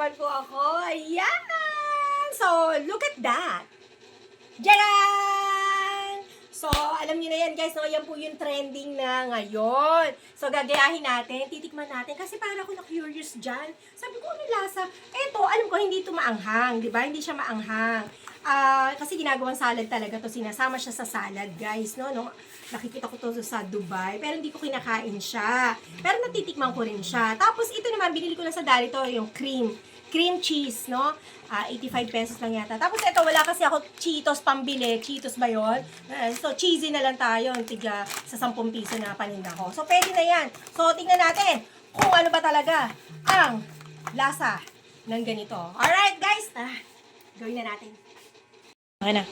naman po ako. Ayan! So, look at that. Jaran! So, alam niyo na yan guys, no? Yan po yung trending na ngayon. So, gagayahin natin, titikman natin. Kasi para ako na-curious dyan. Sabi ko, ano lasa? Eto, alam ko, hindi ito maanghang. Diba? Hindi siya maanghang. Kasi ginagawang salad talaga to. Sinasama siya sa salad, guys. No? Nakikita ko to sa Dubai. Pero hindi ko kinakain siya. Pero natitikman ko rin siya. Tapos, ito naman, binili ko lang sa Dali to, yung cream cheese, no? 85 pesos lang yata. Tapos ito, wala kasi ako Cheetos pambili. Cheetos ba yun? So, cheesy na lang tayo. Tiga sa 10 piso na paninda ko. So, pwede na yan. So, tingnan natin kung ano ba talaga ang lasa ng ganito. Alright, guys. Gawin na natin. Okay na.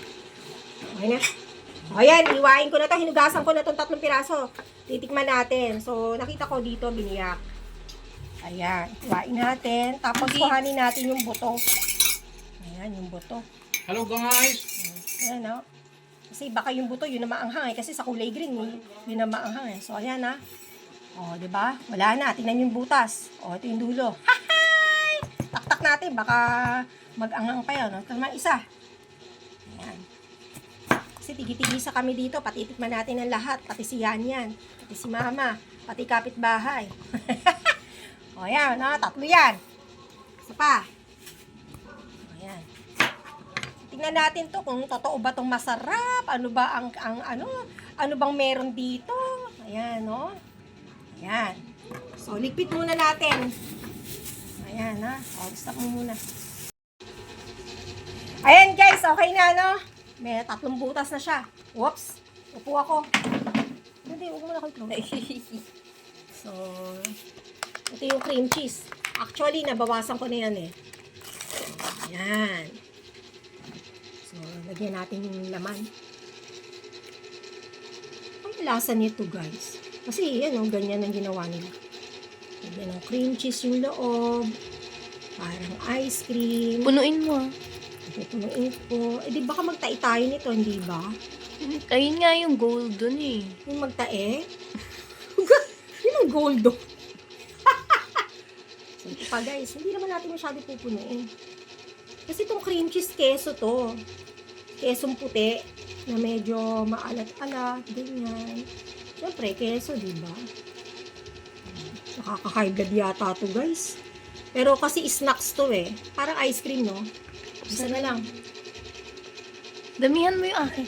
Okay na. O, yan. Iwain ko na to. Hinugasan ko na itong 3 piraso. Titikman natin. So, nakita ko dito, biniyak. Ayan, iwain natin. Tapos kuhanin natin yung buto. Ayan, yung buto. Hello guys! Ayan, no? Kasi baka yung buto, yun na maanghang eh. Kasi sa kulay green, yun na maanghang eh. So, ayan ha. O, diba? Wala na. Tingnan yung butas. O, ito yung dulo. Hahay! Taktak natin. Baka mag-anghang pa yun. Ito naman isa. Ayan. Kasi tigi-tigisa kami dito. Patitikman natin ang lahat. Pati si Yan. Pati si Mama. Pati kapitbahay. O, ayan, no? 3 yan. Isa pa. O, ayan. Tingnan natin to kung totoo ba tong masarap. Ano ba ano bang meron dito? Ayan, no? Ayan. So, ligpit muna natin. Ayan, ha? O, stop mo muna. Ayan, guys. Okay na, no? May 3 butas na siya. Whoops. Upo ako. Hindi, huwag mo na ako i-close. So, ito yung cream cheese. Actually, nabawasan ko na yan eh. Ayan. So, lagyan natin yung laman. Ang lasa nito, guys. Kasi, yan o, ganyan ang ginawa nila. Lagyan ng cream cheese yung loob. Parang ice cream. Punuin mo. Okay, punuin ko. Eh, di baka magtai tayo nito, hindi ba? Ayun nga yung gold dun eh. Yung magtae? Yun ang gold doon. So, ito pa guys, hindi naman natin masyado pupunuin. Kasi itong cream cheese keso to. Kesong puti na medyo maalat-alat, ganyan. Siyempre, keso, diba? Nakaka-high blood yata to guys. Pero kasi snacks to eh. Parang ice cream, no? Isa na lang. Damihan mo yung akin.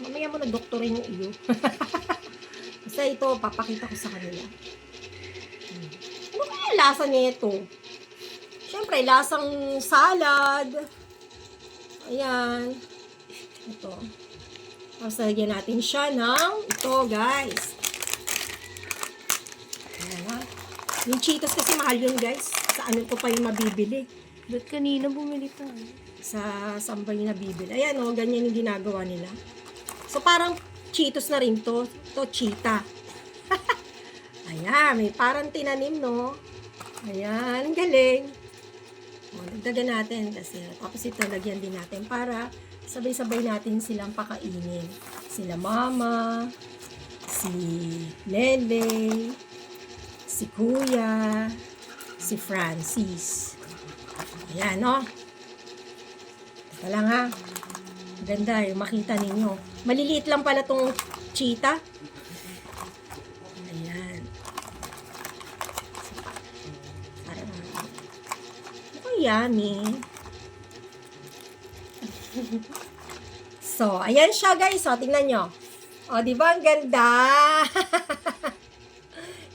Mamaya mo na doktorin yung iyo. Basta ito, papakita ko sa kanila. Ano kaya lasa nito? Siyempre, lasang salad. Ayan. Ito. Tapos lagyan natin siya ng ito, guys. Ayan ha. Yung Cheetos kasi mahal yun, guys. Sa ano ko pa yung mabibili. Ba't kanina bumili tayo? Sa sambal yung nabibili. Ayan o, ganyan yung ginagawa nila. So, parang Cheetos na rin to. To, cheetah. Ayan, may parang tinanim, no? Ayan, ang galing. O, dagdagan natin kasi. Tapos ito, lagyan din natin para sabay-sabay natin silang pakainin. Sila Mama, si Lele, si Kuya, si Francis. Ayan, no? Teka lang, ha? Ganda, yung makita ninyo. Maliliit lang pala tong cheetah. Ayan. Parang mukhang yummy. So, ayan siya guys. O, tingnan nyo. O, di ba ang ganda?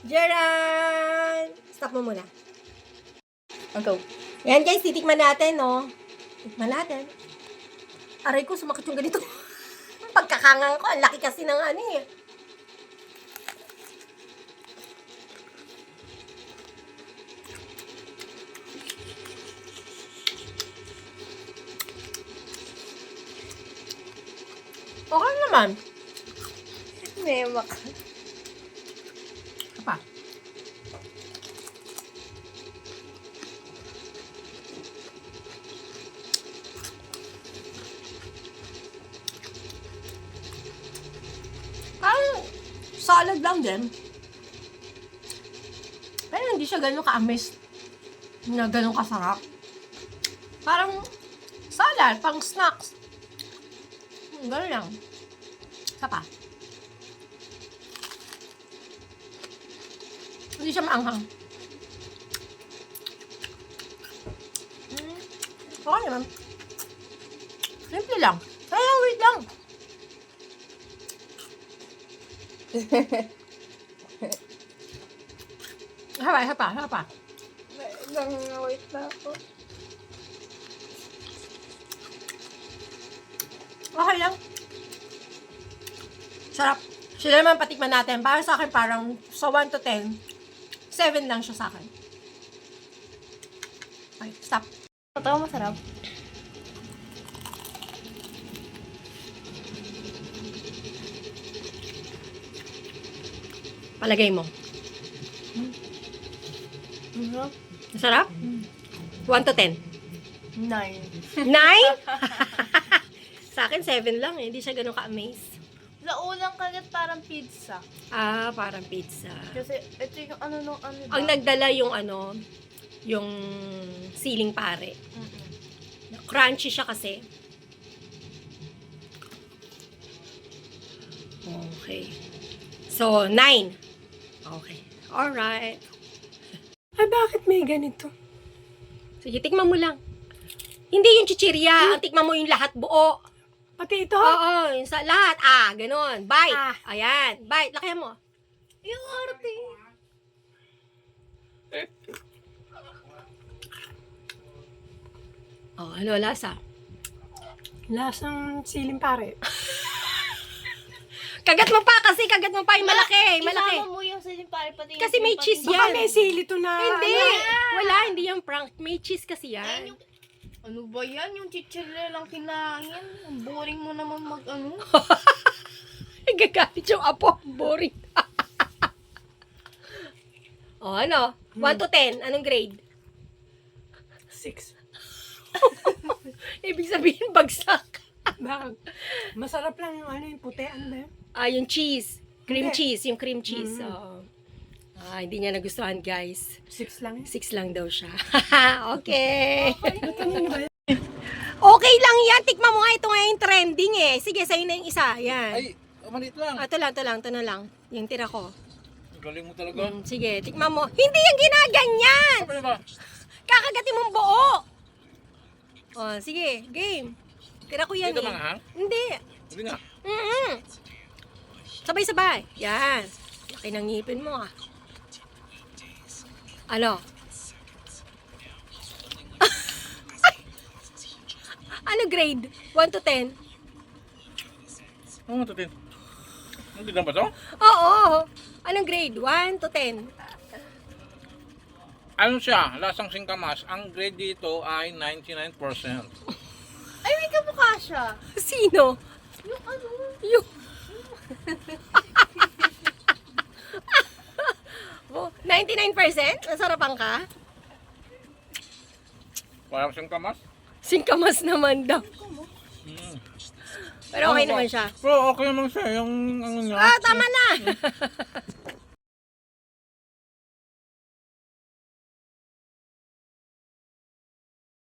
Jaran! Stop mo muna. I'll go. Ayan guys, titikman natin, no? Tikman natin. Aray ko, sumakit yung ganito. Pagkakangang ko, ang laki kasi ng ano eh. Okay naman. Memak. Apa? Salad lang din. Pero hindi siya ganun ka-amis. Na ganun kasarap. Parang salad, pang snacks. Ganun lang. Isa pa. Hindi siya maanghang. Okay naman. Simple lang. Kaya wait lang. Isa pa. Wait na ako. Okay lang. Sarap. Sila naman patikman natin. Para sa akin, parang sa 1 to 10, 7 lang siya sa akin. Okay, stop. Totoo masarap. Palagay mo. Masarap. Masarap? 1 to 10. 9. 9? Sa akin, 7 lang eh. Hindi siya ganun ka-amaze. Sa ulang kagat parang pizza. Ah, parang pizza. Kasi ito yung ano nung ano ba? Ang nagdala yung yung siling pare. Crunchy siya kasi. Okay. So, 9. Okay. Alright. Ay, bakit may ganito? Sige, tikman mo lang. Hindi yung chichirya. Ang tikman mo yung lahat buo. Pati ito? Oo, yung sa lahat. Ah, ganun. Bite. Ah. Ayan. Bite. Lakihan mo. Yung arte. Oh, ano lasa? Lasang siling pare. Kagat mo pa kasi. Kagat mo pa yung malaki. Malaki. Isama mo yung silimpari pati yung Kasi may cheese pati- yan. Baka may sili to na... Hindi. ano. Wala, hindi yung prank. May cheese kasi Ayan yan. yung... Ano ba yan? Yung chichirya lang kinain. Ang boring mo naman mag-ano. Gagalit yung apo. Boring. Oh, ano? 1 to 10. Anong grade? 6. Ibig sabihin, bagsak. Bakit? Masarap lang yung ano yung puti. Ano ba yun? Ah, yung cheese. Cream Hindi. cheese. Yung cream cheese. Mm. Oo. Ah, hindi niya nagustuhan, guys. 6 lang. 6 lang daw siya. Okay. Kanino ba yun? Okay lang yan. Tikman mo nga ito nga yung trending eh. Sige, sa'yo na yung isa. Yan. Ay, maliit lang. Ah, ito na lang. Yung tira ko. Ang galing mo talaga. Sige, tikman mo. Hindi yung ginaganyan! Ano ba? Kakagatin mong buo! Oh, sige, game. Tira ko yan Dito eh. manghang? Hindi. Hindi nga. Sabay-sabay. Yan. Laki ng ngipin mo ah. Ano? Ano grade? 1 to 10? Ano ito din? Hindi lang ba ito? Oo. Anong grade? 1 to 10? Ano siya? Lasang singkamas. Ang grade dito ay 99%. Ay, may kamukha siya. Sino? Yung ano? Yung... Oh, 99%? Nasarapan ka? Parang singkamas. Singkamas naman daw. Pero okay Ano ba? naman siya. Pero okay naman siya. Yung ano niya. Ah, tama na!